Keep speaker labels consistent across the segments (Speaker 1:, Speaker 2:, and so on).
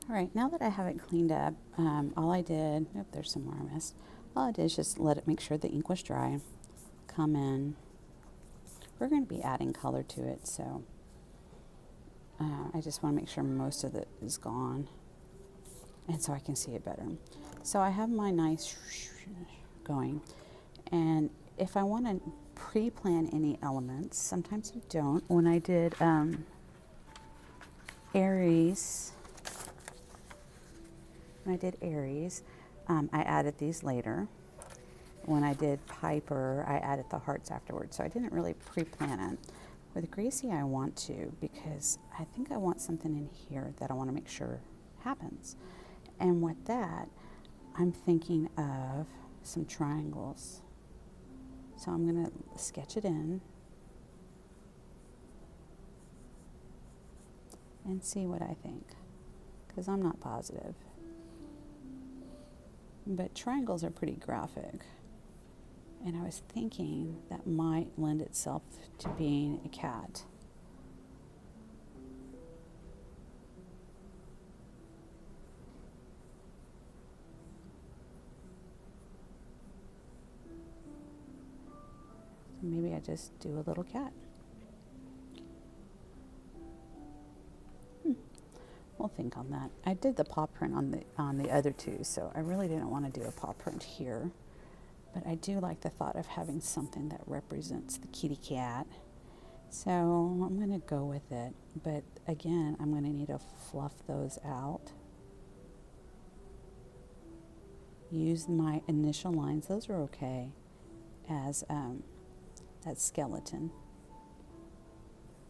Speaker 1: All right, now that I have it cleaned up, all I did, oh, there's some more I missed. All I did is just let it make sure the ink was dry. Come in. We're going to be adding color to it, so I just want to make sure most of it is gone, and so I can see it better. So I have my nice going, and if I want to pre-plan any elements, sometimes you don't. When I did Aries, I added these later. When I did Piper, I added the hearts afterwards, so I didn't really pre-plan it. With Gracie, I want to, because I think I want something in here that I want to make sure happens. And with that, I'm thinking of some triangles. So I'm going to sketch it in and see what I think, because I'm not positive. But triangles are pretty graphic. And I was thinking that might lend itself to being a cat. So maybe I just do a little cat. We'll think on that. I did the paw print on the other two, so I really didn't want to do a paw print here. But I do like the thought of having something that represents the kitty cat. So I'm going to go with it. But again, I'm going to need to fluff those out. Use my initial lines. Those are okay as that skeleton.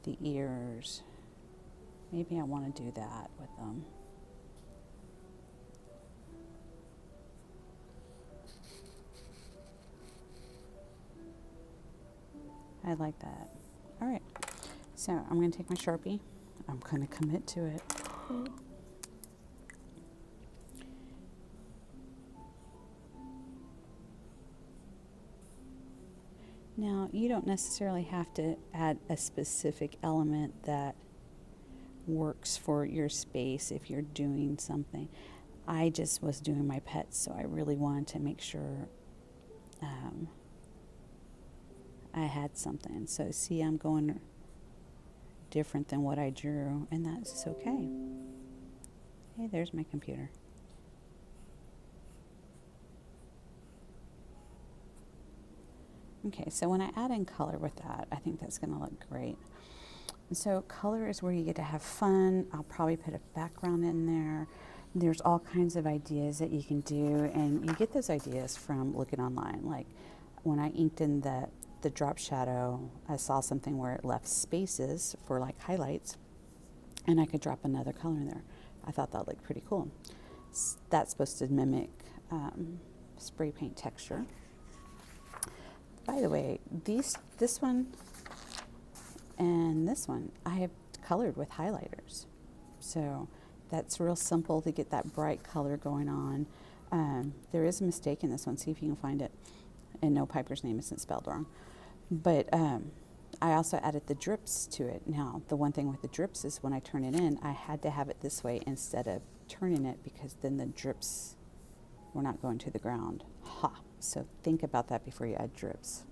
Speaker 1: The ears. Maybe I want to do that with them. I like that. All right, so I'm going to take my Sharpie. I'm going to commit to it. Now, you don't necessarily have to add a specific element that works for your space if you're doing something. I just was doing my pets, so I really wanted to make sure I had something. So see, I'm going different than what I drew, and that's okay. Hey, there's my computer. Okay, so when I add in color with that, I think that's going to look great. So color is where you get to have fun. I'll probably put a background in there. There's all kinds of ideas that you can do, and you get those ideas from looking online. Like when I inked in the drop shadow, I saw something where it left spaces for like highlights, and I could drop another color in there. I thought that looked pretty cool. That's supposed to mimic spray paint texture. By the way, this one and this one I have colored with highlighters, so that's real simple to get that bright color going on. There is a mistake in this one. See if you can find it. And no, Piper's name isn't spelled wrong. But I also added the drips to it. Now, the one thing with the drips is when I turn it in, I had to have it this way instead of turning it, because then the drips were not going to the ground. Ha! So think about that before you add drips,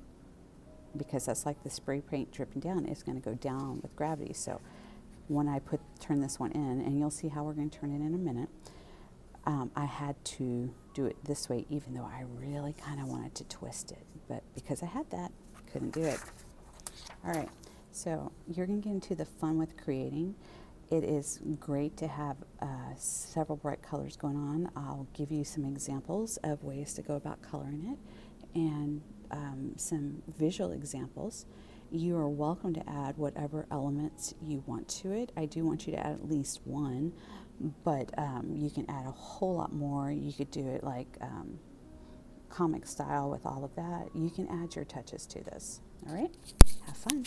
Speaker 1: because that's like the spray paint dripping down. It's going to go down with gravity. So when I turn this one in, and you'll see how we're going to turn it in a minute, I had to do it this way, even though I really kind of wanted to twist it. But because I had that, couldn't do it. All right, so you're going to get into the fun with creating. It is great to have several bright colors going on. I'll give you some examples of ways to go about coloring it, and some visual examples. You are welcome to add whatever elements you want to it. I do want you to add at least one, but you can add a whole lot more. You could do it like comic style with all of that. You can add your touches to this. All right, have fun.